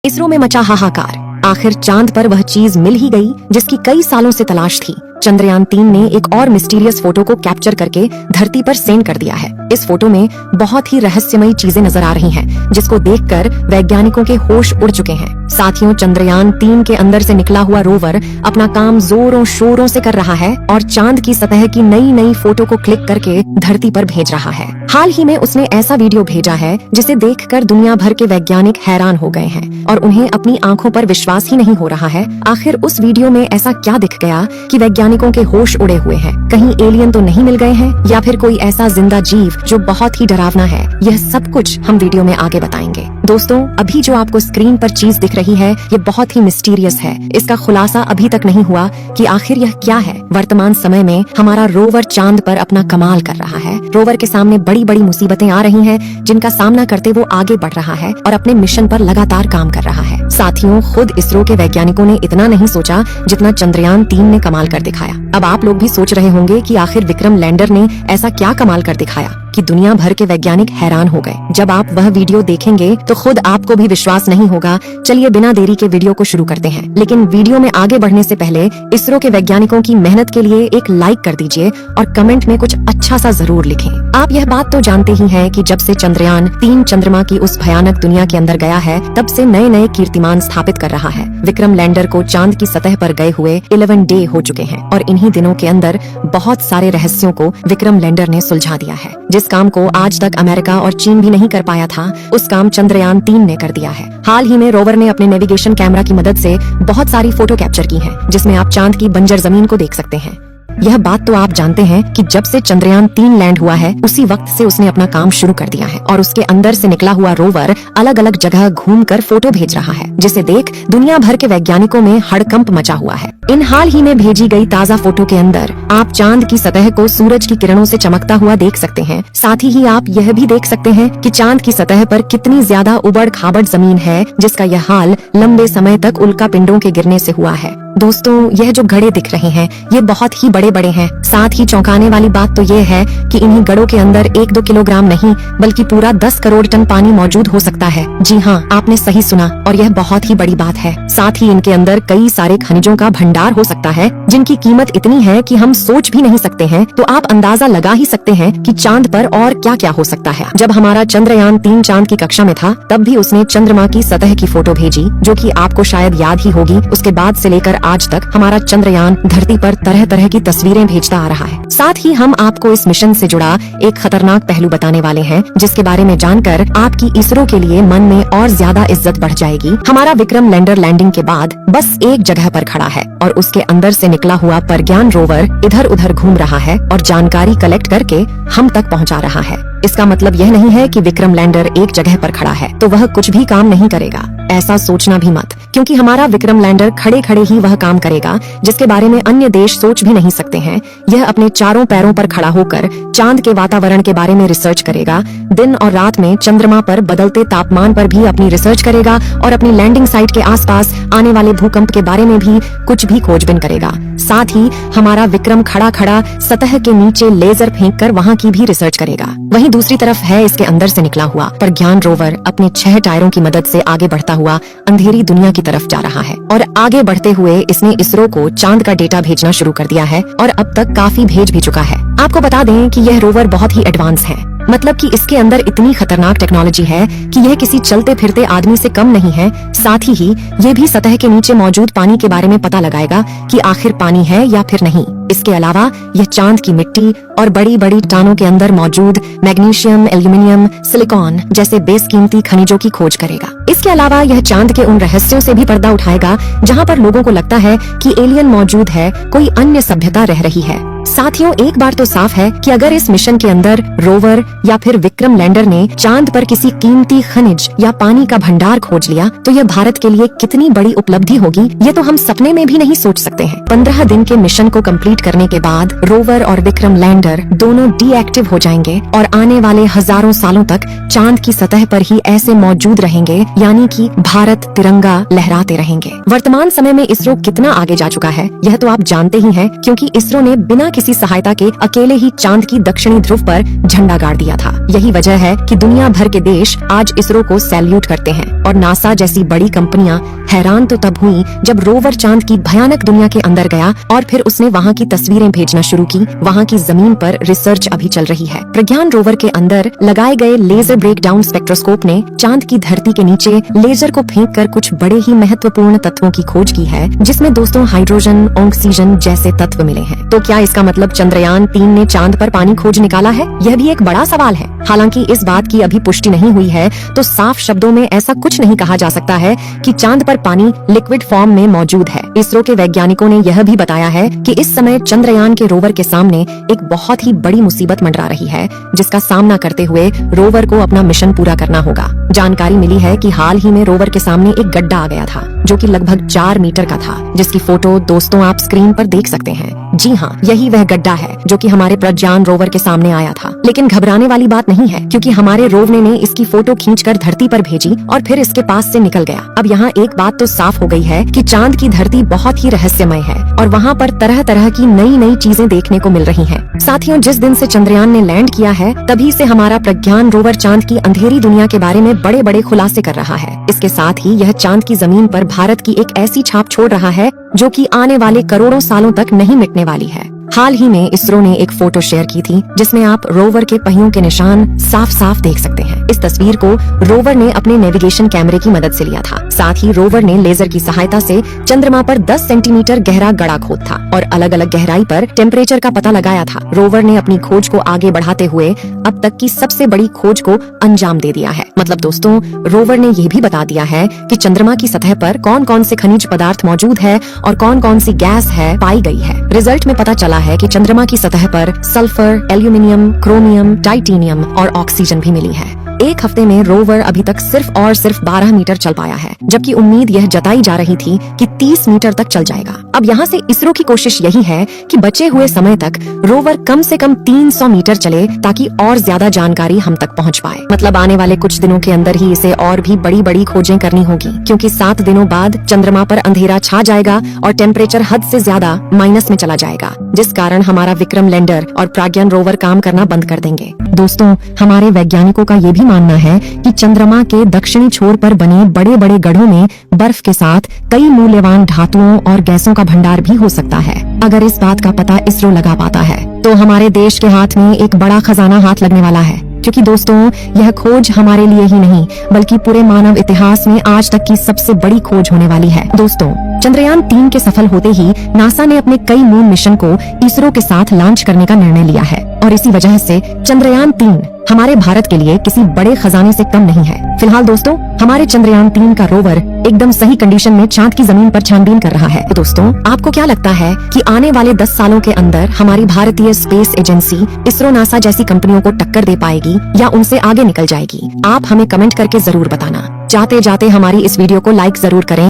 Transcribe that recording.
इसरो में मचा हाहाकार। आखिर चांद पर वह चीज मिल ही गई जिसकी कई सालों से तलाश थी। चंद्रयान-3 ने एक और मिस्टीरियस फोटो को कैप्चर करके धरती पर सेंड कर दिया है। इस फोटो में बहुत ही रहस्यमयी चीजें नजर आ रही हैं, जिसको देखकर वैज्ञानिकों के होश उड़ चुके हैं। साथियों, चंद्रयान-3 के अंदर से निकला हुआ रोवर अपना काम जोरों शोरों से कर रहा है और चांद की सतह की नई नई फोटो को क्लिक करके धरती पर भेज रहा है। हाल ही में उसने ऐसा वीडियो भेजा है जिसे देखकर दुनिया भर के वैज्ञानिक हैरान हो गए हैं और उन्हें अपनी आंखों पर विश्वास ही नहीं हो रहा है। आखिर उस वीडियो में ऐसा क्या दिख गया कि वैज्ञानिकों के होश उड़े हुए हैं? कहीं एलियन तो नहीं मिल गए हैं या फिर कोई ऐसा जिंदा जीव जो बहुत ही डरावना है? यह सब कुछ हम वीडियो में आगे बताएंगे। दोस्तों, अभी जो आपको स्क्रीन पर चीज दिख रही है ये बहुत ही मिस्टीरियस है। इसका खुलासा अभी तक नहीं हुआ कि आखिर यह क्या है। वर्तमान समय में हमारा रोवर चांद पर अपना कमाल कर रहा है। रोवर के सामने बड़ी बड़ी मुसीबतें आ रही हैं, जिनका सामना करते वो आगे बढ़ रहा है और अपने मिशन पर लगातार काम कर रहा है। साथियों, खुद इसरो के वैज्ञानिकों ने इतना नहीं सोचा जितना चंद्रयान-3 ने कमाल कर दिखाया। अब आप लोग भी सोच रहे होंगे कि आखिर विक्रम लैंडर ने ऐसा क्या कमाल कर दिखाया कि दुनिया भर के वैज्ञानिक हैरान हो गए। जब आप वह वीडियो देखेंगे तो खुद आपको भी विश्वास नहीं होगा। चलिए बिना देरी के वीडियो को शुरू करते हैं। लेकिन वीडियो में आगे बढ़ने से पहले इसरो के वैज्ञानिकों की मेहनत के लिए एक लाइक कर दीजिए और कमेंट में कुछ अच्छा सा जरूर लिखें। आप यह बात तो जानते ही हैं कि जब से चंद्रयान-3 चंद्रमा की उस भयानक दुनिया के अंदर गया है, तब से नए नए कीर्तिमान स्थापित कर रहा है। विक्रम लैंडर को चांद की सतह पर गए हुए 11 डे हो चुके हैं और इन्हीं दिनों के अंदर बहुत सारे रहस्यों को विक्रम लैंडर ने सुलझा दिया है। जिस काम को आज तक अमेरिका और चीन भी नहीं कर पाया था, उस काम चंद्रयान-3 ने कर दिया है। हाल ही में रोवर ने अपने नेविगेशन कैमरा की मदद से बहुत सारी फोटो कैप्चर की हैं, जिसमें आप चांद की बंजर जमीन को देख सकते हैं। यह बात तो आप जानते हैं कि जब से चंद्रयान-3 लैंड हुआ है उसी वक्त से उसने अपना काम शुरू कर दिया है और उसके अंदर से निकला हुआ रोवर अलग अलग जगह घूमकर फोटो भेज रहा है, जिसे देख दुनिया भर के वैज्ञानिकों में हड़कंप मचा हुआ है। इन हाल ही में भेजी गई ताज़ा फोटो के अंदर आप चांद की सतह को सूरज की किरणों से चमकता हुआ देख सकते हैं। साथ ही आप यह भी देख सकते हैं कि चांद की सतह पर कितनी ज्यादा उबड़ खाबड़ जमीन है, जिसका यह हाल लंबे समय तक उल्का पिंडों के गिरने से हुआ है। दोस्तों, यह जो गड्ढे दिख रहे हैं ये बहुत ही बड़े बड़े हैं। साथ ही चौंकाने वाली बात तो ये है कि इन्हीं गड्ढों के अंदर 1-2 किलोग्राम नहीं बल्कि पूरा 10 करोड़ टन पानी मौजूद हो सकता है। जी हाँ, आपने सही सुना और यह बहुत ही बड़ी बात है। साथ ही इनके अंदर कई सारे खनिजों का भंडार हो सकता है, जिनकी कीमत इतनी है कि हम सोच भी नहीं सकते हैं। तो आप अंदाजा लगा ही सकते हैं कि चांद पर और क्या क्या हो सकता है। जब हमारा चंद्रयान-3 चांद की कक्षा में था, तब भी उसने चंद्रमा की सतह की फोटो भेजी, जो कि आपको शायद याद ही होगी। उसके बाद से लेकर आज तक हमारा चंद्रयान धरती पर तरह तरह की तस्वीरें भेजता आ रहा है। साथ ही हम आपको इस मिशन से जुड़ा एक खतरनाक पहलू बताने वाले हैं, जिसके बारे में जानकर आपकी इसरो के लिए मन में और ज्यादा इज्जत बढ़ जाएगी। हमारा विक्रम लैंडर लैंडिंग के बाद बस एक जगह पर खड़ा है और उसके अंदर से निकला हुआ प्रज्ञान रोवर इधर उधर घूम रहा है और जानकारी कलेक्ट करके हम तक पहुंचा रहा है। इसका मतलब यह नहीं है कि विक्रम लैंडर एक जगह पर खड़ा है तो वह कुछ भी काम नहीं करेगा। ऐसा सोचना भी मत, क्योंकि हमारा विक्रम लैंडर खड़े खड़े ही वह काम करेगा जिसके बारे में अन्य देश सोच भी नहीं सकते हैं। यह अपने चारों पैरों पर खड़ा होकर चांद के वातावरण के बारे में रिसर्च करेगा। दिन और रात में चंद्रमा पर बदलते तापमान पर भी अपनी रिसर्च करेगा और अपनी लैंडिंग साइट के आसपास आने वाले भूकंप के बारे में भी कुछ भी खोजबीन करेगा। साथ ही हमारा विक्रम खड़ा खड़ा सतह के नीचे लेजर फेंक कर वहाँ की भी रिसर्च करेगा। वहीं दूसरी तरफ है इसके अंदर से निकला हुआ प्रज्ञान रोवर अपने 6 टायरों की मदद से आगे बढ़ता हुआ अंधेरी दुनिया की तरफ जा रहा है और आगे बढ़ते हुए इसने इसरो को चांद का डेटा भेजना शुरू कर दिया है और अब तक काफी भेज भी चुका है। आपको बता दें कि यह रोवर बहुत ही एडवांस है, मतलब कि इसके अंदर इतनी खतरनाक टेक्नोलॉजी है कि यह किसी चलते फिरते आदमी से कम नहीं है। साथ ही ये भी सतह के नीचे मौजूद पानी के बारे में पता लगाएगा कि आखिर पानी है या फिर नहीं। इसके अलावा यह चांद की मिट्टी और बड़ी बड़ी टानों के अंदर मौजूद मैग्नीशियम, एल्यूमिनियम, सिलिकॉन जैसे बेशकीमती खनिजों की खोज करेगा। इसके अलावा यह चांद के उन रहस्यों से भी पर्दा उठाएगा जहाँ पर लोगों को लगता है कि एलियन मौजूद है, कोई अन्य सभ्यता रह रही है। साथियों, एक बात तो साफ है कि अगर इस मिशन के अंदर रोवर या फिर विक्रम लैंडर ने चांद पर किसी कीमती खनिज या पानी का भंडार खोज लिया तो यह भारत के लिए कितनी बड़ी उपलब्धि होगी, ये तो हम सपने में भी नहीं सोच सकते हैं। 15 दिन के मिशन को कंप्लीट करने के बाद रोवर और विक्रम लैंडर दोनों डीएक्टिव हो जाएंगे और आने वाले हजारों सालों तक चांद की सतह पर ही ऐसे मौजूद रहेंगे, यानी कि भारत तिरंगा लहराते रहेंगे। वर्तमान समय में इसरो कितना आगे जा चुका है यह तो आप जानते ही हैं, क्योंकि इसरो ने बिना किसी सहायता के अकेले ही चांद की दक्षिणी ध्रुव पर झंडा गाड़ दिया था। यही वजह है कि दुनिया भर के देश आज इसरो को सैल्यूट करते हैं और नासा जैसी बड़ी कंपनियां हैरान तो तब हुई जब रोवर चांद की भयानक दुनिया के अंदर गया और फिर उसने वहां की तस्वीरें भेजना शुरू की। वहां की जमीन पर रिसर्च अभी चल रही है। प्रज्ञान रोवर के अंदर लगाए गए लेजर ब्रेकडाउन स्पेक्ट्रोस्कोप ने चांद की धरती के नीचे लेजर को फेंक कर कुछ बड़े ही महत्वपूर्ण तत्वों की खोज की है, जिसमें दोस्तों हाइड्रोजन, ऑक्सीजन जैसे तत्व मिले हैं। तो क्या इसका मतलब चंद्रयान 3 ने चांद पर पानी खोज निकाला है? यह भी एक बड़ा सवाल है। हालांकि इस बात की अभी पुष्टि नहीं हुई है, तो साफ शब्दों में ऐसा कुछ नहीं कहा जा सकता है कि चांद पर पानी लिक्विड फॉर्म में मौजूद है। इसरो के वैज्ञानिकों ने यह भी बताया है कि इस समय चंद्रयान के रोवर के सामने एक बहुत ही बड़ी मुसीबत मंडरा रही है, जिसका सामना करते हुए रोवर को अपना मिशन पूरा करना होगा। जानकारी मिली है कि हाल ही में रोवर के सामने एक गड्ढा आ गया था, जो कि लगभग 4 मीटर का था, जिसकी फोटो दोस्तों आप स्क्रीन पर देख सकते हैं। जी हाँ, यही वह गड्ढा है जो कि हमारे प्रज्ञान रोवर के सामने आया था। लेकिन घबराने वाली बात नहीं है, क्योंकि हमारे रोवर ने इसकी फोटो खींचकर धरती पर भेजी और फिर इसके पास से निकल गया। अब यहाँ एक बात तो साफ हो गई है कि चांद की धरती बहुत ही रहस्यमय है और वहाँ पर तरह तरह की नई नई चीजें देखने को मिल रही हैं। साथियों, जिस दिन से चंद्रयान ने लैंड किया है, तभी से हमारा प्रज्ञान रोवर चांद की अंधेरी दुनिया के बारे में बड़े बड़े खुलासे कर रहा है। इसके साथ ही यह चांद की जमीन पर भारत की एक ऐसी छाप छोड़ रहा है जो कि आने वाले करोड़ों सालों तक नहीं मिटने वाली है। हाल ही में इसरो ने एक फोटो शेयर की थी, जिसमें आप रोवर के पहियों के निशान साफ साफ देख सकते हैं। इस तस्वीर को रोवर ने अपने नेविगेशन कैमरे की मदद से लिया था। साथ ही रोवर ने लेजर की सहायता से चंद्रमा पर 10 सेंटीमीटर गहरा गड़ा खोद था और अलग अलग गहराई पर टेम्परेचर का पता लगाया था। रोवर ने अपनी खोज को आगे बढ़ाते हुए अब तक की सबसे बड़ी खोज को अंजाम दे दिया है। मतलब दोस्तों, रोवर ने ये भी बता दिया है कि चंद्रमा की सतह पर कौन कौन से खनिज पदार्थ मौजूद है और कौन कौन सी गैस है पाई गई है। रिजल्ट में पता चला है कि चंद्रमा की सतह पर सल्फर, एल्यूमिनियम, क्रोमियम, टाइटेनियम और ऑक्सीजन भी मिली है। एक हफ्ते में रोवर अभी तक सिर्फ और सिर्फ 12 मीटर चल पाया है, जबकि उम्मीद यह जताई जा रही थी कि 30 मीटर तक चल जाएगा। अब यहाँ से इसरो की कोशिश यही है कि बचे हुए समय तक रोवर कम से कम 300 मीटर चले, ताकि और ज्यादा जानकारी हम तक पहुँच पाए। मतलब आने वाले कुछ दिनों के अंदर ही इसे और भी बड़ी बड़ी खोजें करनी होगी, क्योंकि 7 दिनों बाद चंद्रमा पर अंधेरा छा जाएगा और टेम्परेचर हद से ज्यादा माइनस में चला जाएगा, जिस कारण हमारा विक्रम लैंडर और प्रज्ञान रोवर काम करना बंद कर देंगे। दोस्तों, हमारे वैज्ञानिकों का ये भी मानना है कि चंद्रमा के दक्षिणी छोर पर बने बड़े बड़े गड्ढों में बर्फ के साथ कई मूल्यवान धातुओं और गैसों का भंडार भी हो सकता है। अगर इस बात का पता इसरो लगा पाता है, तो हमारे देश के हाथ में एक बड़ा खजाना हाथ लगने वाला है। क्योंकि दोस्तों, यह खोज हमारे लिए ही नहीं, बल्कि पूरे मानव इतिहास में आज तक की सबसे बड़ी खोज होने वाली है। दोस्तों, चंद्रयान 3 के सफल होते ही नासा ने अपने कई मून मिशन को इसरो के साथ लॉन्च करने का निर्णय लिया है और इसी वजह से चंद्रयान 3 हमारे भारत के लिए किसी बड़े खजाने से कम नहीं है। फिलहाल दोस्तों, हमारे चंद्रयान 3 का रोवर एकदम सही कंडीशन में चांद की जमीन पर छानबीन कर रहा है। तो दोस्तों, आपको क्या लगता है कि आने वाले 10 सालों के अंदर हमारी भारतीय स्पेस एजेंसी इसरो, नासा जैसी कंपनियों को टक्कर दे पाएगी या उनसे आगे निकल जाएगी? आप हमें कमेंट करके जरूर बताना। जाते जाते हमारी इस वीडियो को लाइक जरूर करें।